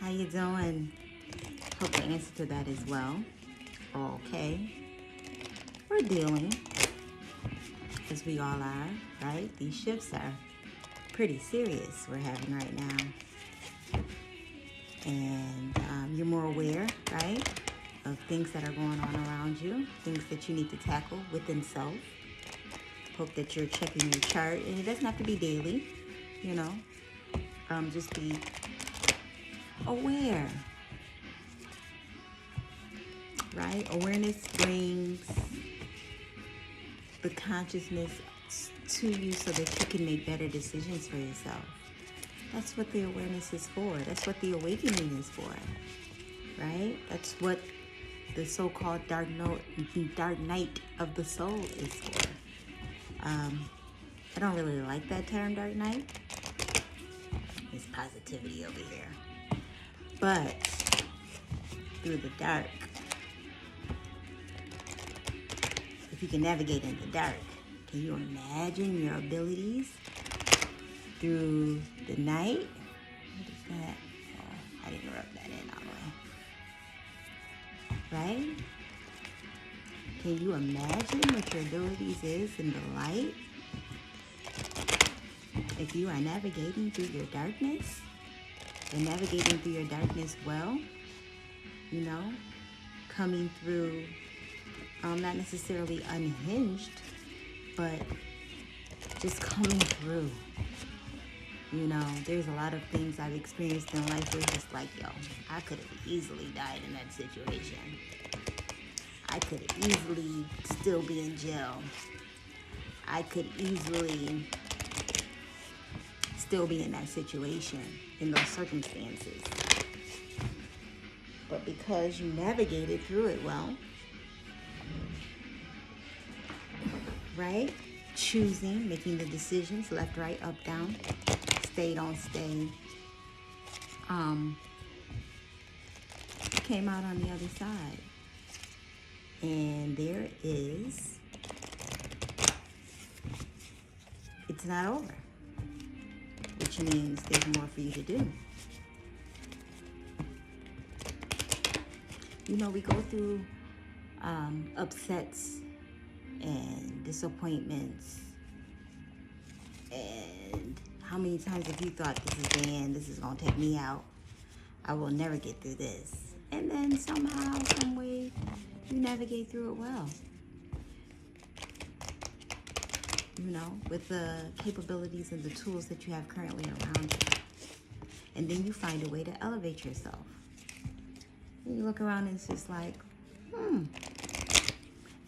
How you doing? Hope the answer to that is well. Okay. We're dealing, as we all are, right? These shifts are pretty serious we're having right now. And you're more aware, right, of things that are going on around you, things that you need to tackle within self. Hope that you're checking your chart, and it doesn't have to be daily, you know. Just be aware, right? Awareness brings the consciousness to you so that you can make better decisions for yourself. That's what the awareness is for. That's what the awakening is for, right? That's what the so-called dark night of the soul is for. I don't really like that term, dark night. It's positivity over here. But through the dark, if you can navigate in the dark, can you imagine your abilities through the night? What is that? Oh, I didn't rub that in all the way. Right? Can you imagine what your abilities is in the light? If you are navigating through your darkness, and navigating through your darkness well, you know, coming through, not necessarily unhinged, but just coming through. You know, there's a lot of things I've experienced in life where it's just like, yo, I could have easily died in that situation. I could easily still be in jail. I could easily still be in that situation, in those circumstances. But because you navigated through it well, right? Choosing, making the decisions, left, right, up, down, stay, don't stay, came out on the other side. And there is, it's not over, which means there's more for you to do. You know, we go through upsets and disappointments, and how many times have you thought, this is the end, this is going to take me out, I will never get through this, and then somehow, some way, you navigate through it well, you know, with the capabilities and the tools that you have currently around you. And then you find a way to elevate yourself. And you look around and it's just like,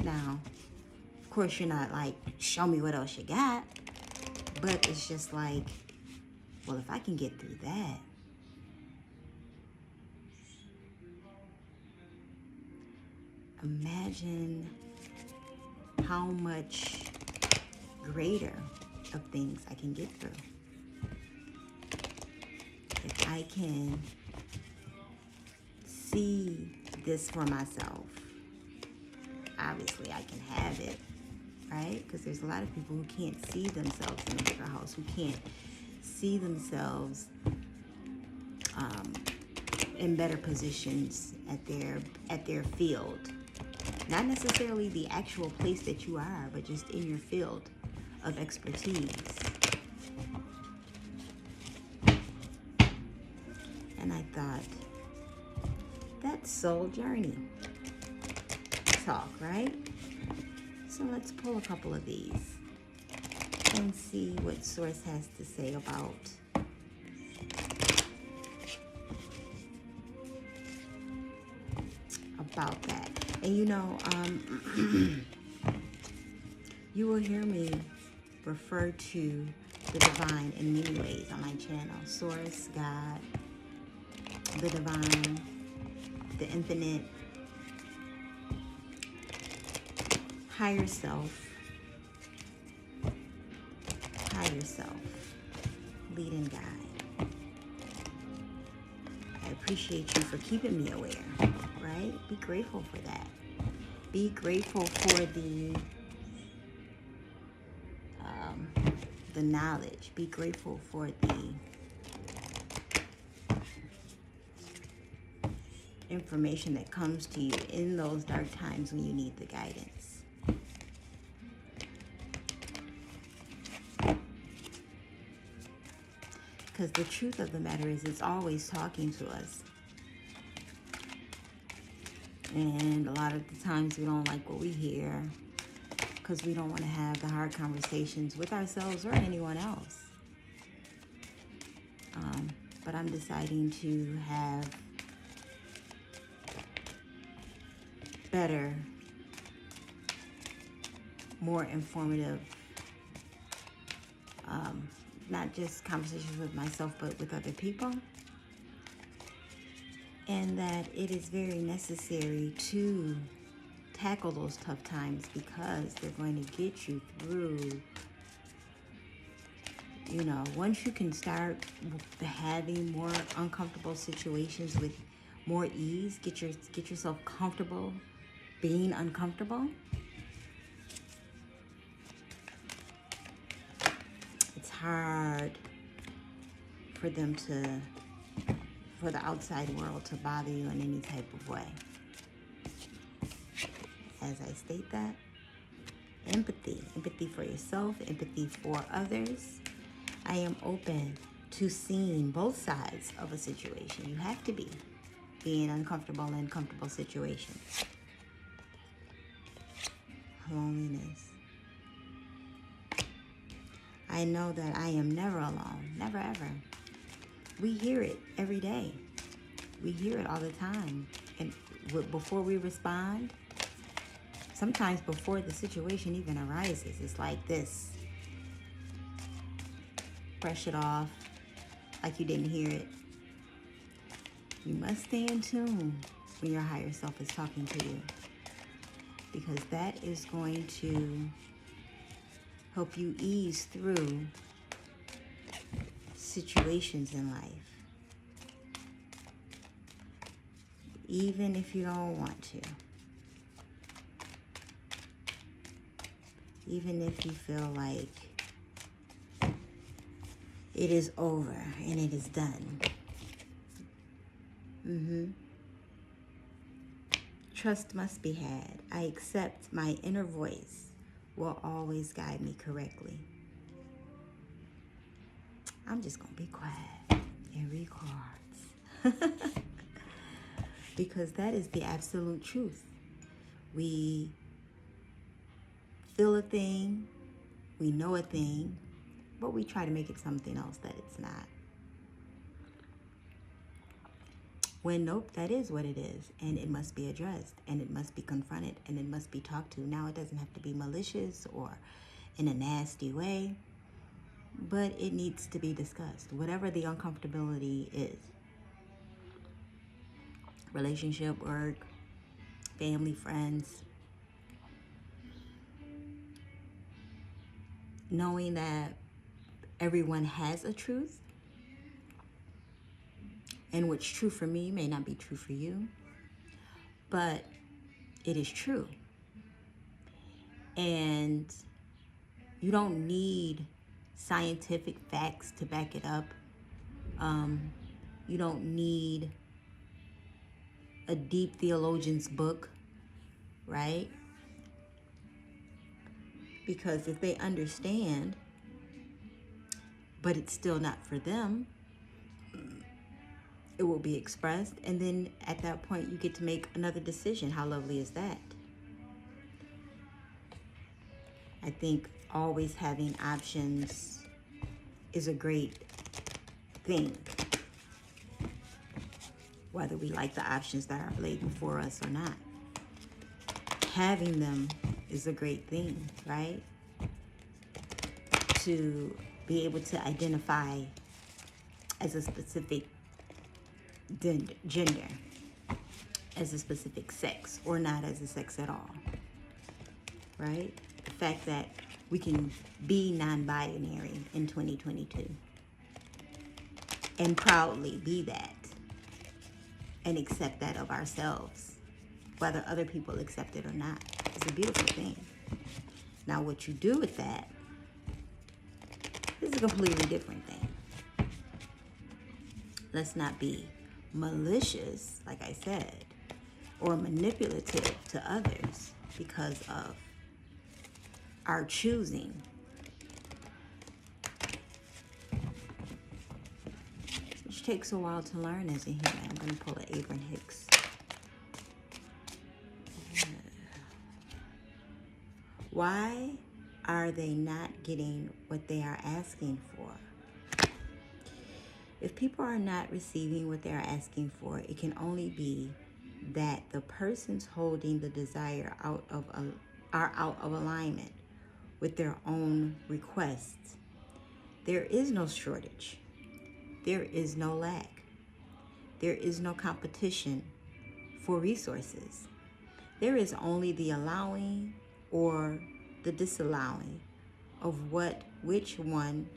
Now, of course, you're not like, show me what else you got. But it's just like, well, if I can get through that, imagine how much greater of things I can get through. If I can see this for myself, obviously I can have it, right? Because there's a lot of people who can't see themselves in a bigger house, who can't see themselves in better positions at their field. Not necessarily the actual place that you are, but just in your field of expertise. And I thought, that's soul journey talk, right? So let's pull a couple of these and see what Source has to say about that. And you know, you will hear me refer to the divine in many ways on my channel. Source, God, the divine, the infinite, higher self, lead and guide. I appreciate you for keeping me aware, right? Be grateful for that. Be grateful for the knowledge. Be grateful for information that comes to you in those dark times when you need the guidance. Because the truth of the matter is, it's always talking to us. And a lot of the times we don't like what we hear because we don't want to have the hard conversations with ourselves or anyone else. But I'm deciding to have better, more informative, not just conversations with myself, but with other people. And that it is very necessary to tackle those tough times because they're going to get you through. You know, once you can start having more uncomfortable situations with more ease, get yourself comfortable being uncomfortable, it's hard for the outside world to bother you in any type of way. As I state that, empathy for yourself, empathy for others. I am open to seeing both sides of a situation. You have to be in uncomfortable and comfortable situations. Loneliness. I know that I am never alone, never ever. We hear it every day. We hear it all the time. And before we respond, sometimes before the situation even arises, it's like this. Brush it off like you didn't hear it. You must stay in tune when your higher self is talking to you, because that is going to help you ease through situations in life, even if you don't want to, even if you feel like it is over and it is done. Trust must be had. I accept my inner voice will always guide me correctly. I'm just going to be quiet and read cards. Because that is the absolute truth. We feel a thing, we know a thing, but we try to make it something else that it's not. When nope, that is what it is, and it must be addressed, and it must be confronted, and it must be talked to. Now, it doesn't have to be malicious or in a nasty way, but it needs to be discussed, whatever the uncomfortability is. Relationship, work, family, friends. Knowing that everyone has a truth, and what's true for me may not be true for you, but it is true. And you don't need scientific facts to back it up. You don't need a deep theologian's book, right? Because if they understand, but it's still not for them, it will be expressed, and then at that point you get to make another decision. How lovely is that? I think always having options is a great thing, whether we like the options that are laid before us or not. Having them is a great thing, right? To be able to identify as a specific gender, as a specific sex, or not as a sex at all, right? The fact that we can be non-binary in 2022 and proudly be that and accept that of ourselves, whether other people accept it or not, is a beautiful thing. Now, what you do with that is a completely different thing. Let's not be malicious, like I said, or manipulative to others because of our choosing. Which takes a while to learn as a human. I'm going to pull an Abraham Hicks. Why are they not getting what they are asking for? If people are not receiving what they are asking for, it can only be that the persons holding the desire are out of alignment with their own requests. There is no shortage. There is no lack. There is no competition for resources. There is only the allowing or the disallowing of which one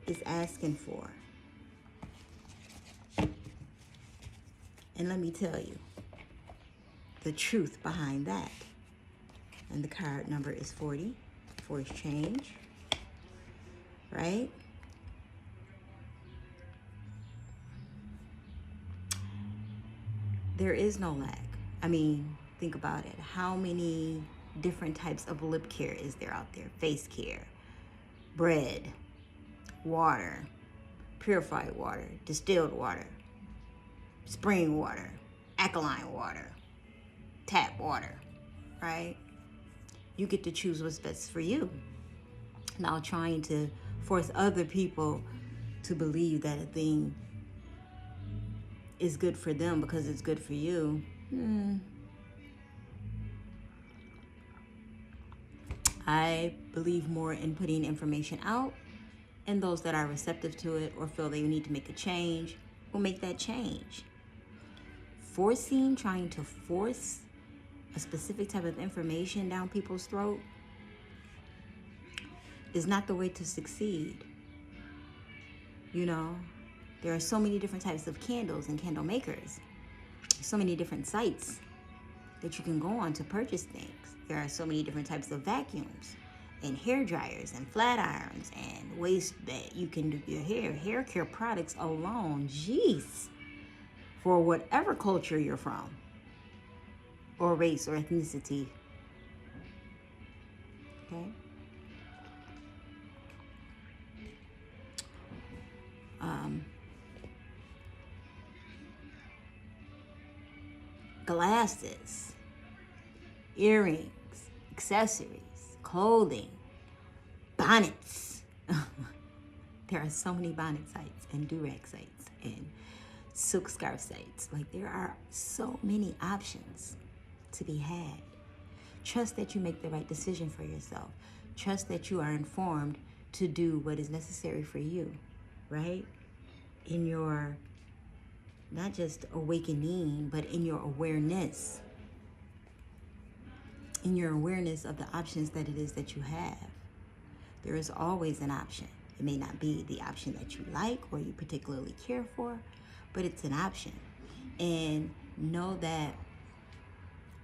is asking for. And let me tell you the truth behind that. And the card number is 40. 4 is change, right? There is no lack. I mean, think about it. How many different types of lip care is there out there? Face care, bread, water, purified water, distilled water, spring water, alkaline water, tap water, right? You get to choose what's best for you. Now trying to force other people to believe that a thing is good for them because it's good for you. I believe more in putting information out, and those that are receptive to it or feel they need to make a change will make that change. Trying to force a specific type of information down people's throat is not the way to succeed. You know, there are so many different types of candles and candle makers, so many different sites that you can go on to purchase things. There are so many different types of vacuums and hair dryers and flat irons and ways that you can do your hair care products alone. Jeez. For whatever culture you're from, or race or ethnicity. Okay? Glasses, earrings, accessories, clothing, bonnets. There are so many bonnet sites and do-rag sites and silk scarf sites. Like, there are so many options to be had. Trust that you make the right decision for yourself. Trust that you are informed to do what is necessary for you, right? In your, not just awakening, but in your awareness. In your awareness of the options that it is that you have. There is always an option. It may not be the option that you like or you particularly care for, but it's an option. And know that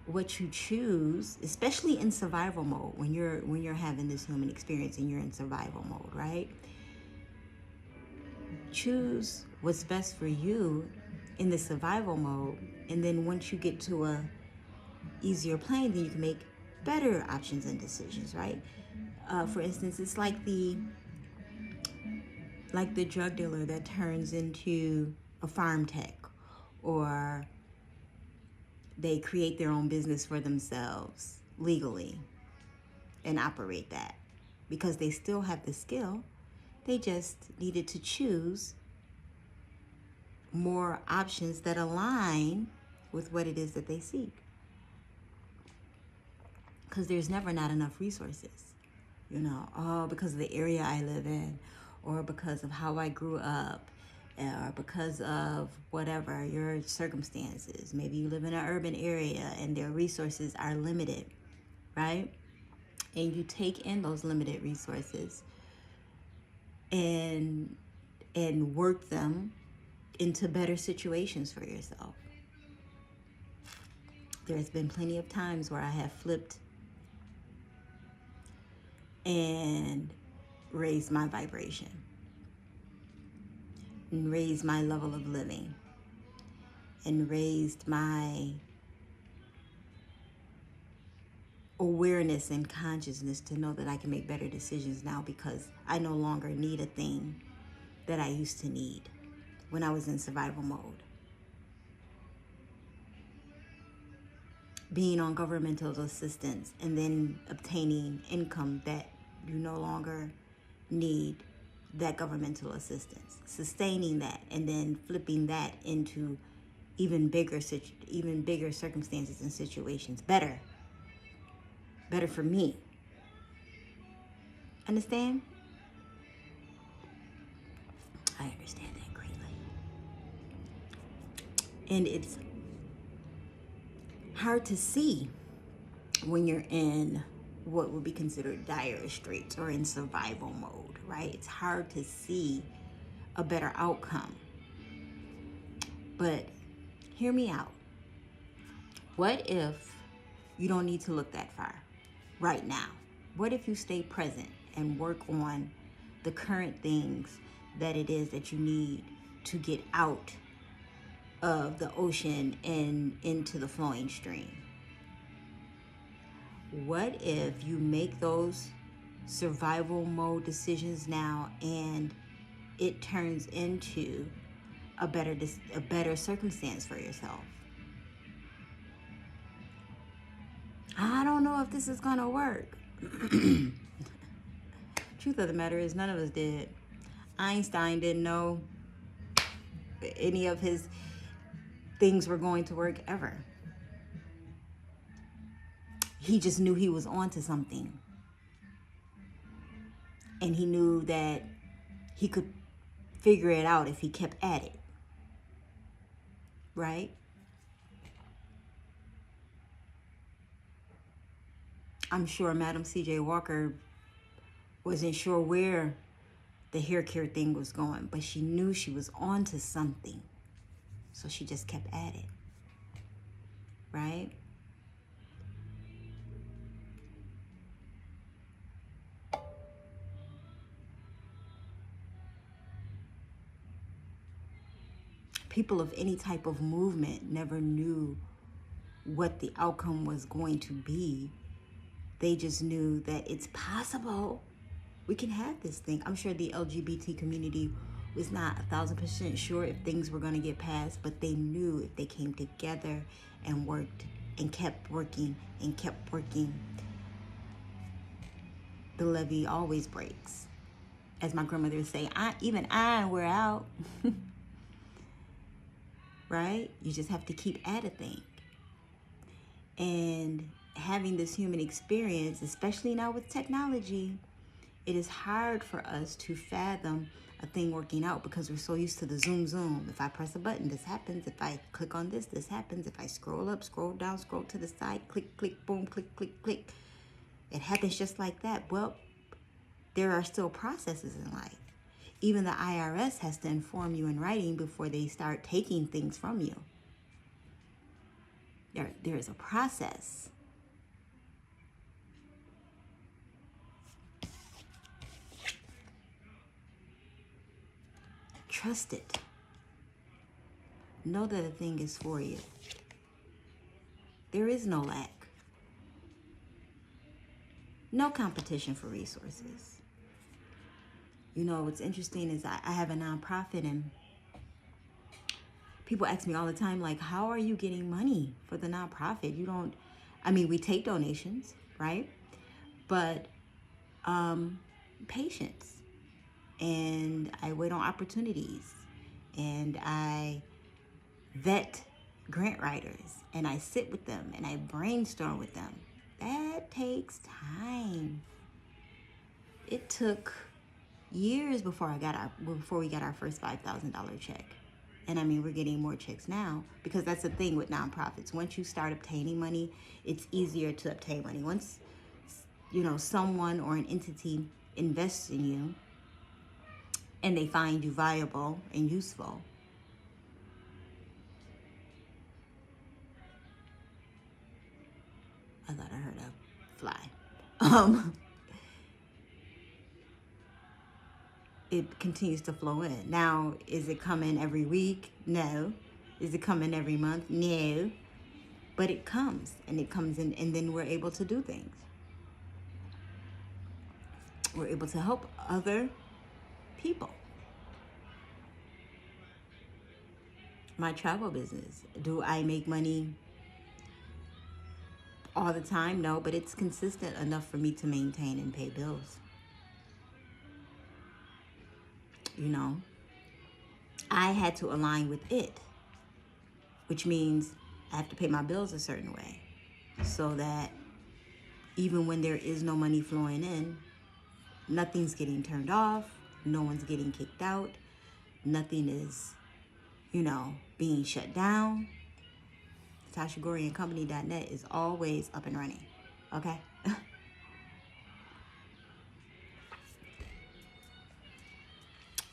what you choose, especially in survival mode, when you're having this human experience and you're in survival mode, right? Choose what's best for you in the survival mode, and then once you get to a easier plane, then you can make better options and decisions, right? For instance, it's like the drug dealer that turns into a farm tech, or they create their own business for themselves legally and operate that because they still have the skill. They just needed to choose more options that align with what it is that they seek. Because there's never not enough resources, you know, because of the area I live in, or because of how I grew up, or because of whatever your circumstances. Maybe you live in an urban area and their resources are limited, right? And you take in those limited resources and work them into better situations for yourself. There's been plenty of times where I have flipped and raised my vibration and raised my level of living and raised my awareness and consciousness to know that I can make better decisions now because I no longer need a thing that I used to need when I was in survival mode. Being on governmental assistance and then obtaining income that you no longer need that governmental assistance. Sustaining that and then flipping that into even bigger circumstances and situations. Better for me. Understand? I understand that greatly. And it's hard to see when you're in what would be considered dire straits or in survival mode, right? It's hard to see a better outcome. But hear me out. What if you don't need to look that far right now? What if you stay present and work on the current things that it is that you need to get out of the ocean and into the flowing stream? What if you make those survival mode decisions now and it turns into a better circumstance for yourself? I don't know if this is gonna work. Truth of the matter is, none of us did. Einstein didn't know any of his things were going to work ever. He just knew he was onto something. And he knew that he could figure it out if he kept at it. Right? I'm sure Madam C.J. Walker wasn't sure where the hair care thing was going, but she knew she was onto something. So she just kept at it. Right? People of any type of movement never knew what the outcome was going to be. They just knew that it's possible. We can have this thing. I'm sure the LGBT community was not 1,000% sure if things were going to get passed, but they knew if they came together and worked and kept working and kept working, the levee always breaks. As my grandmother would say, even iron wear out. Right? You just have to keep at a thing. And having this human experience, especially now with technology, it is hard for us to fathom a thing working out because we're so used to the zoom. If I press a button, this happens. If I click on this, this happens. If I scroll up, scroll down, scroll to the side, click, click, boom, click, click, click. It happens just like that. Well, there are still processes in life. Even the IRS has to inform you in writing before they start taking things from you. There is a process. Trust it. Know that a thing is for you. There is no lack. No competition for resources. You know, what's interesting is I have a nonprofit and people ask me all the time, like, how are you getting money for the nonprofit? We take donations, right? But patience. And I wait on opportunities. And I vet grant writers. And I sit with them and I brainstorm with them. That takes time. It took years before we got our first $5,000 check. And we're getting more checks now because that's the thing with nonprofits. Once you start obtaining money, it's easier to obtain money. Once, someone or an entity invests in you and they find you viable and useful, I thought I heard a fly. It continues to flow in. Now, is it coming every week? No. Is it coming every month? No. But it comes, and it comes in, and then we're able to do things. We're able to help other people. My travel business. Do I make money all the time? No, but it's consistent enough for me to maintain and pay bills. You know, I had to align with it, which means I have to pay my bills a certain way so that even when there is no money flowing in, nothing's getting turned off, no one's getting kicked out, nothing is, being shut down. TashaGoree&Company.net is always up and running, okay?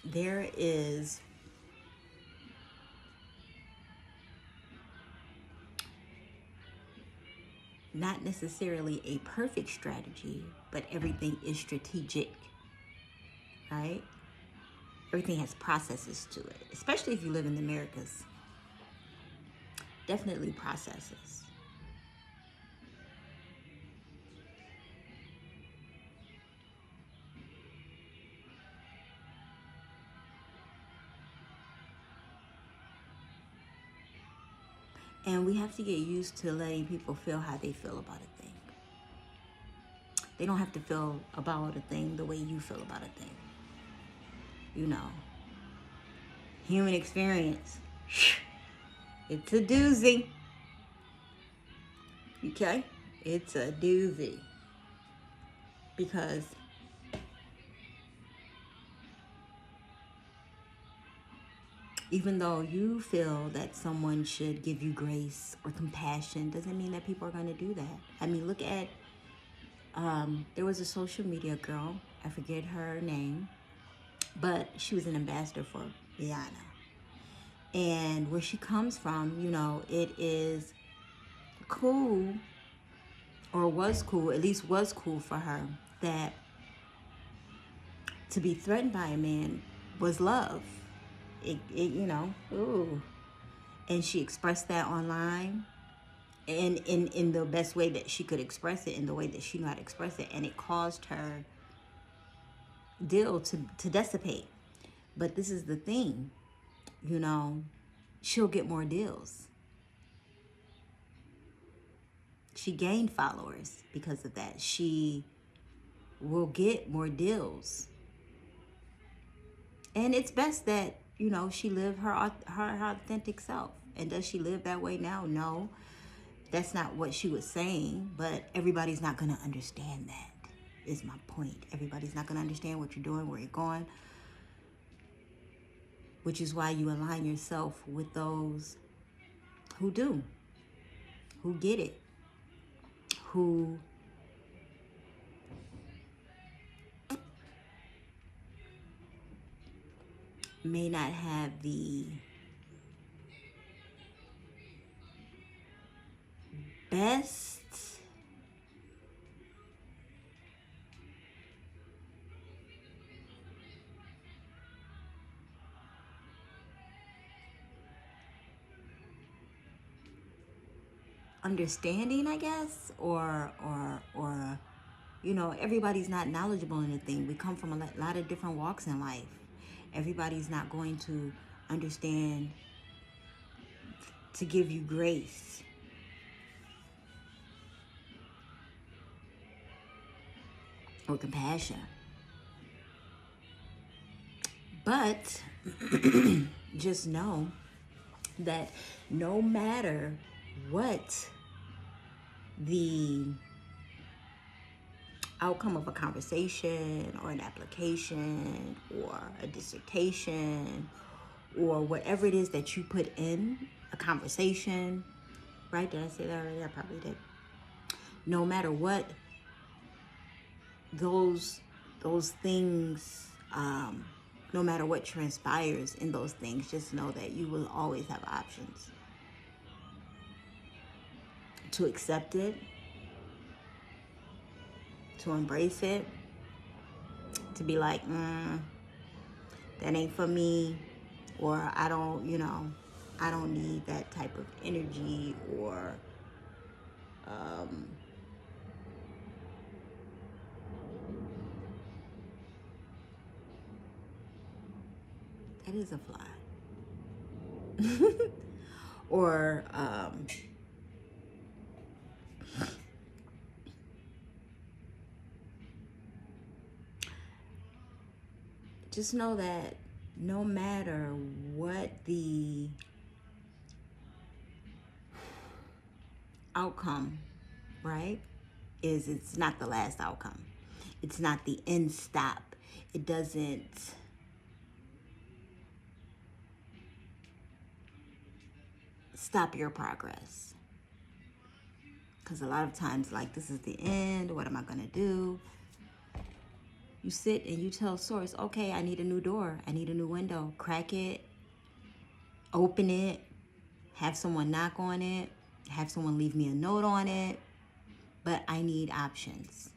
There is not necessarily a perfect strategy, but everything is strategic, right? Everything has processes to it, especially if you live in the Americas. Definitely processes. And we have to get used to letting people feel how they feel about a thing. They don't have to feel about a thing the way you feel about a thing. Human experience. It's a doozy. Okay? It's a doozy. Because even though you feel that someone should give you grace or compassion, doesn't mean that people are going to do that. I mean, look at, there was a social media girl, I forget her name, but she was an ambassador for Rihanna. And where she comes from, it is cool, or was cool, at least was cool for her, that to be threatened by a man was love. Ooh. And she expressed that online and in the best way that she could express it, in the way that she knew how to express it, and it caused her deal to dissipate. But this is the thing, she'll get more deals. She gained followers because of that. She will get more deals. And it's best that, she live her authentic self. And does she live that way now? No. That's not what she was saying, but everybody's not going to understand that, is my point. Everybody's not going to understand what you're doing, where you're going, which is why you align yourself with those who do, who get it, who may not have the best understanding, I guess, or everybody's not knowledgeable in a thing. We come from a lot of different walks in life. Everybody's not going to understand to give you grace. Or compassion. But just know that no matter what the outcome of a conversation or an application or a dissertation or whatever it is that you put in a conversation, right? Did I say that already? I probably did. No matter what those things, no matter what transpires in those things, just know that you will always have options to accept it, to embrace it, to be like, that ain't for me, or I don't need that type of energy, or That is a fly. Or just know that no matter what the outcome, right, is, it's not the last outcome. It's not the end stop. It doesn't stop your progress. Because a lot of times, like, this is the end. What am I going to do? You sit and you tell Source, okay, I need a new door. I need a new window. Crack it. Open it. Have someone knock on it. Have someone leave me a note on it. But I need options.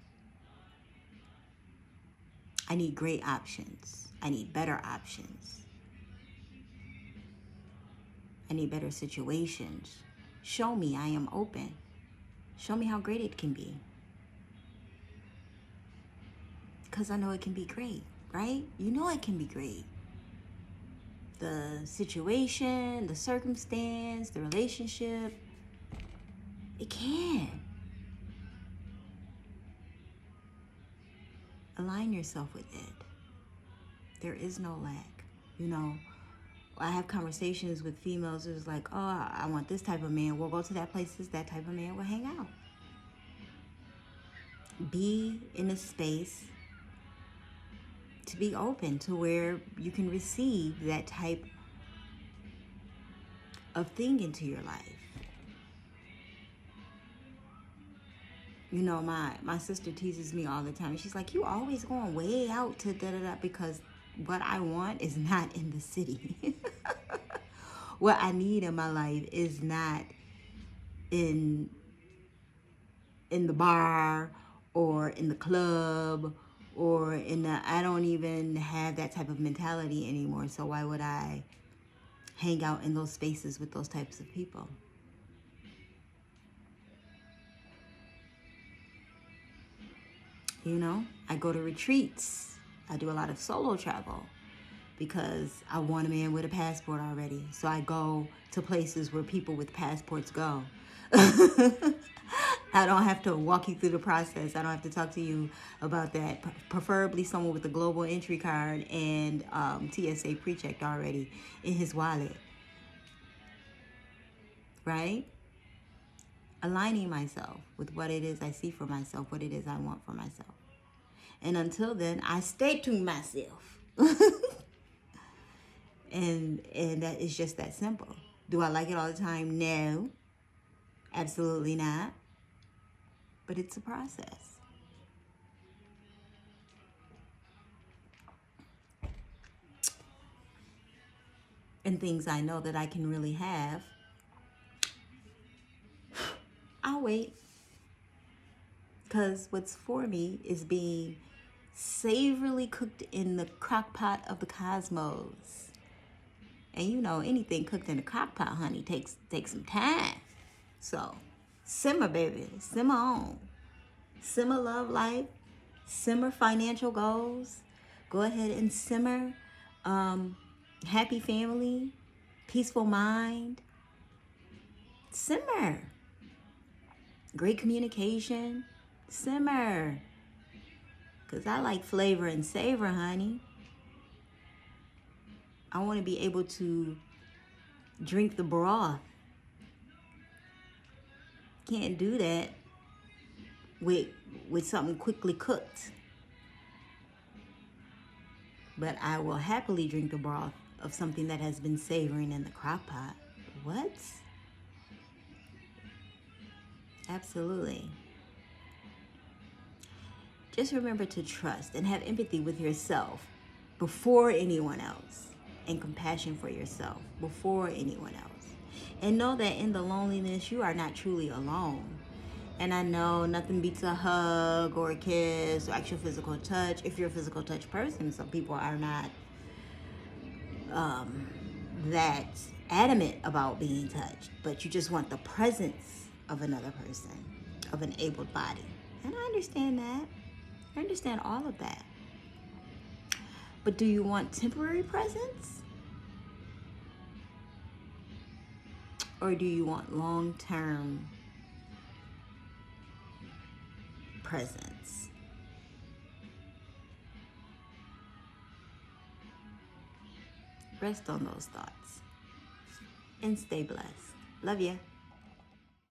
I need great options. I need better options. I need better situations. Show me I am open. Show me how great it can be. Because I know it can be great, right? You know it can be great. The situation, the circumstance, the relationship, it can. Align yourself with it. There is no lack. You know, I have conversations with females who's like, oh, I want this type of man. We'll go to that place, that type of man. We'll hang out. Be in a space to be open to where you can receive that type of thing into your life. You know, my sister teases me all the time. She's like, you always going way out to da-da-da, because what I want is not in the city. What I need in my life is not in the bar or in the club or in the, I don't even have that type of mentality anymore. So why would I hang out in those spaces with those types of people? You know, I go to retreats. I do a lot of solo travel because I want a man with a passport already. So I go to places where people with passports go. I don't have to walk you through the process. I don't have to talk to you about that. Preferably someone with a global entry card and TSA pre-checked already in his wallet. Right? Aligning myself with what it is I see for myself, what it is I want for myself. And until then, I stay to myself. and that is just that simple. Do I like it all the time? No. Absolutely not. But it's a process. And things I know that I can really have, I'll wait. Because what's for me is being savorily cooked in the crock pot of the cosmos. And you know, anything cooked in a crock pot, honey, takes some time. So, simmer, baby. Simmer on. Simmer love life. Simmer financial goals. Go ahead and simmer happy family. Peaceful mind. Simmer. Great communication. Simmer. Because I like flavor and savor, honey. I want to be able to drink the broth. Can't do that with something quickly cooked. But I will happily drink the broth of something that has been savoring in the crock pot. What? Absolutely. Just remember to trust and have empathy with yourself before anyone else, and compassion for yourself before anyone else. And know that in the loneliness, you are not truly alone. And I know nothing beats a hug or a kiss or actual physical touch. If you're a physical touch person, some people are not that adamant about being touched, but you just want the presence of another person, of an able body. And I understand that. I understand all of that. But do you want temporary presence? Or do you want long-term presence? Rest on those thoughts. And stay blessed. Love ya.